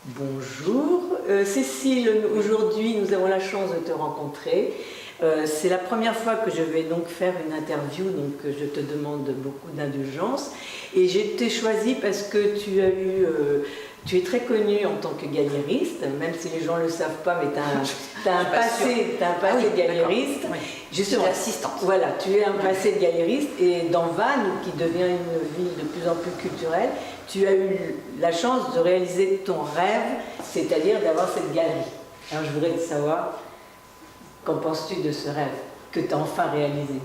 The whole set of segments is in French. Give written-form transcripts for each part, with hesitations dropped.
Bonjour. Cécile, aujourd'hui nous avons la chance de te rencontrer. C'est la première fois que je vais donc faire une interview, donc je te demande beaucoup d'indulgence. Et j'ai été choisie parce que tu es très connue en tant que galériste, même si les gens ne le savent pas, mais tu as un passé de galériste. Oui. Justement, assistante. Voilà, tu es un passé de galériste et dans Vannes, qui devient une ville de plus en plus culturelle, tu as eu la chance de réaliser ton rêve, c'est-à-dire d'avoir cette galerie. Alors je voudrais savoir, qu'en penses-tu de ce rêve que tu as enfin réalisé?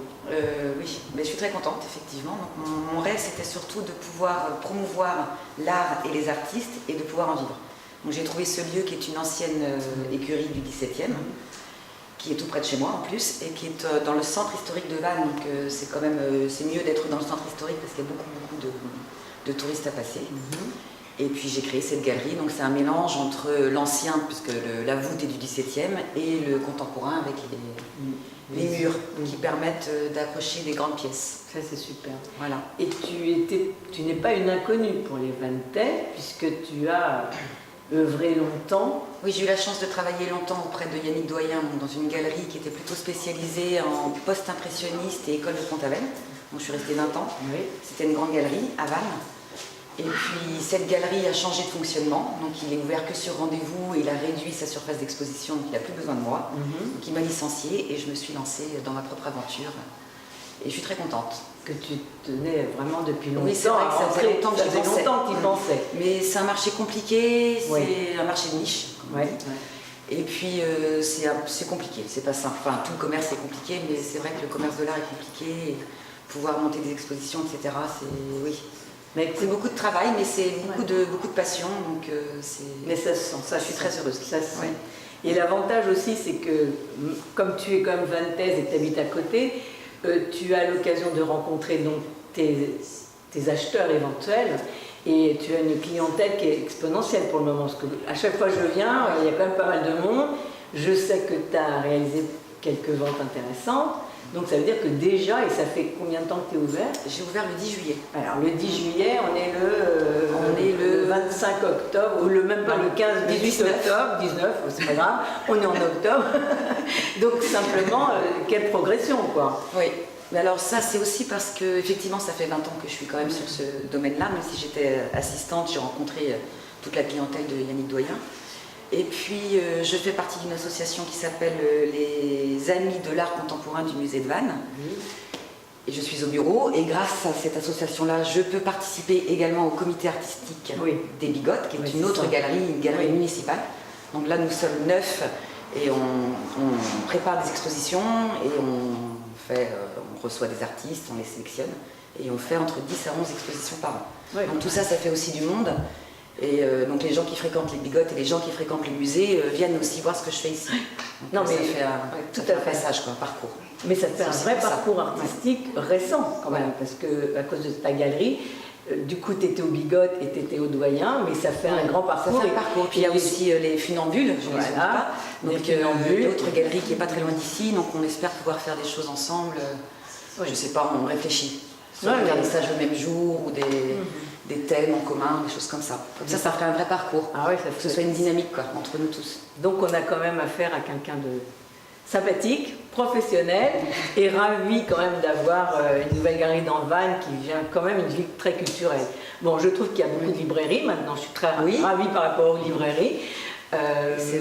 Oui, mais je suis très contente, effectivement. Donc, mon rêve, c'était surtout de pouvoir promouvoir l'art et les artistes et de pouvoir en vivre. Donc, j'ai trouvé ce lieu qui est une ancienne écurie du 17e, qui est tout près de chez moi en plus, et qui est dans le centre historique de Vannes. Donc, c'est quand même c'est mieux d'être dans le centre historique parce qu'il y a beaucoup de touristes à passer. Et puis j'ai créé cette galerie, donc c'est un mélange entre l'ancien, puisque la voûte est du 17e, et le contemporain avec les murs qui permettent d'accrocher des grandes pièces. Ça c'est super. Voilà. Et tu n'es pas une inconnue pour les Vanntais, puisque tu as œuvré longtemps. Oui, j'ai eu la chance de travailler longtemps auprès de Yannick Doyen, donc dans une galerie qui était plutôt spécialisée en post-impressionniste et école de Pont-Aven. Donc je suis restée 20 ans. Oui. C'était une grande galerie à Vannes. Et puis cette galerie a changé de fonctionnement, donc il est ouvert que sur rendez-vous et il a réduit sa surface d'exposition, donc il n'a plus besoin de moi. Donc il m'a licenciée et je me suis lancée dans ma propre aventure. Et je suis très contente. Que tu tenais vraiment depuis longtemps. Oui, c'est vrai que ça faisait longtemps que tu y pensais. Mais c'est un marché compliqué, c'est Oui. un marché de niche. Ouais. Et puis c'est compliqué, c'est pas simple. Enfin, tout le commerce est compliqué, mais c'est vrai que le commerce de l'art est compliqué. Et pouvoir monter des expositions, etc., oui. C'est beaucoup de travail, mais c'est beaucoup de passion, donc Mais ça se sent, je suis très heureuse. Ça se sent. Ouais. Et l'avantage aussi, c'est que comme tu es comme vantaise et que tu habites à côté, tu as l'occasion de rencontrer donc tes acheteurs éventuels et tu as une clientèle qui est exponentielle pour le moment. Parce que à chaque fois que je viens, il y a quand même pas mal de monde. Je sais que tu as réalisé quelques ventes intéressantes. Donc ça veut dire que déjà, et ça fait combien de temps que tu es ouvert? J'ai ouvert le 10 juillet. Alors le 10 juillet, on est le 25 octobre, ou même pas le 15, 18 octobre, 19, c'est pas grave, on est en octobre. Donc simplement, quelle progression quoi. Oui, mais alors ça c'est aussi parce que effectivement ça fait 20 ans que je suis quand même sur ce domaine-là, même si j'étais assistante, j'ai rencontré toute la clientèle de Yannick Doyen. Et puis je fais partie d'une association qui s'appelle les Amis de l'Art Contemporain du Musée de Vannes. Et je suis au bureau et grâce à cette association-là, je peux participer également au comité artistique des Bigottes, qui est une autre galerie, une galerie municipale. Donc là nous sommes 9 et on prépare des expositions et on reçoit des artistes, on les sélectionne et on fait entre 10 à 11 expositions par an. Donc tout ça, ça fait aussi du monde. Et donc les gens qui fréquentent les Bigottes et les gens qui fréquentent les musées viennent aussi voir ce que je fais ici. Donc, non, mais ça fait un passage, un parcours. Mais ça te fait un vrai parcours artistique récent quand même, parce que à cause de ta galerie, du coup tu étais aux Bigottes et tu étais au Doyen, mais ça fait un grand parcours. Ça fait un parcours. Puis il y a aussi les Funambules, je ne les oublie pas. Donc l'autre galerie qui n'est pas très loin d'ici, donc on espère pouvoir faire des choses ensemble. Je ne sais pas, on réfléchit. Soit un vernissage le même jour ou des thèmes en commun, des choses comme ça. Comme ça ferait un vrai parcours. Ah ouais, que ce soit une dynamique quoi, entre nous tous. Donc on a quand même affaire à quelqu'un de sympathique, professionnel et ravi quand même d'avoir une nouvelle galerie dans Vannes qui vient quand même une ville très culturelle. Bon, je trouve qu'il y a beaucoup de librairies maintenant, je suis très ravie par rapport aux librairies.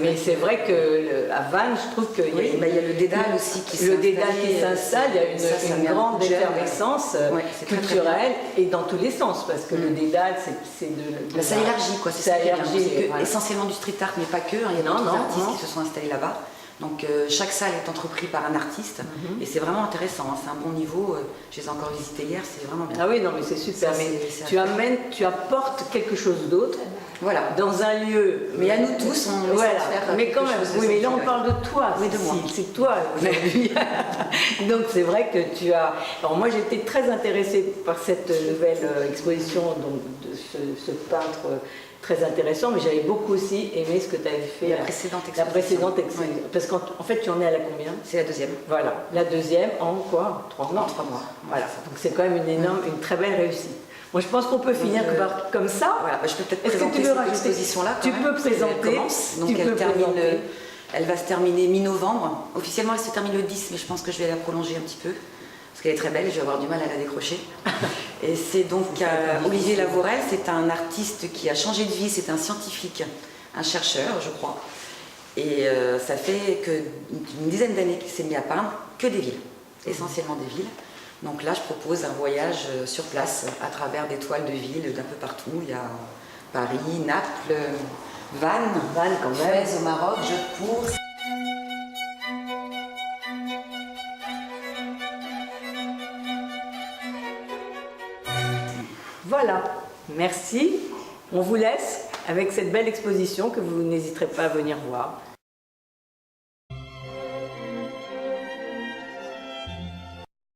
Mais c'est vrai qu'à Vannes, je trouve qu'il y a le Dédale aussi qui s'installe. Le Dédale qui s'installe, il y a une grande effervescence culturelle et dans tous les sens, parce que le Dédale, c'est de ça élargit quoi, ça élargit. Essentiellement du street art, mais pas que, il y a d'autres artistes qui se sont installés là-bas. Donc chaque salle est entreprise par un artiste et c'est vraiment intéressant, hein, c'est un bon niveau, je les ai encore visités hier, c'est vraiment bien. Ah oui, non mais c'est super, tu apportes quelque chose d'autre dans un lieu. Mais à nous tous, on essaie de faire mais quand même, mais là on parle de toi, de moi. C'est toi aujourd'hui. Donc c'est vrai que tu as... Alors moi j'ai été très intéressée par cette nouvelle exposition donc, de ce peintre très intéressant, mais j'avais beaucoup aussi aimé ce que tu avais fait. La précédente exposition. Parce qu'en fait, tu en es à la combien? C'est la deuxième. Voilà, la deuxième en quoi? 3 mois. En 3 mois. Voilà, donc c'est quand même une très belle réussite. Bon, je pense qu'on peut finir comme ça. Voilà, bah, je peux peut-être Est-ce que présenter tu veux cette rajouter? exposition-là. Tu peux présenter. Elle commence, donc tu peux présenter. elle va se terminer mi-novembre. Officiellement, elle se termine le 10, mais je pense que je vais la prolonger un petit peu. Parce qu'elle est très belle et je vais avoir du mal à la décrocher. Et c'est donc Olivier Lavorel, c'est un artiste qui a changé de vie, c'est un scientifique, un chercheur, je crois. Et ça fait une dizaine d'années qu'il s'est mis à peindre que des villes, essentiellement des villes. Donc là, je propose un voyage sur place à travers des toiles de villes d'un peu partout. Il y a Paris, Naples, Vannes, Quand même. Fès au Maroc, Jodhpur. Voilà, merci. On vous laisse avec cette belle exposition que vous n'hésiterez pas à venir voir.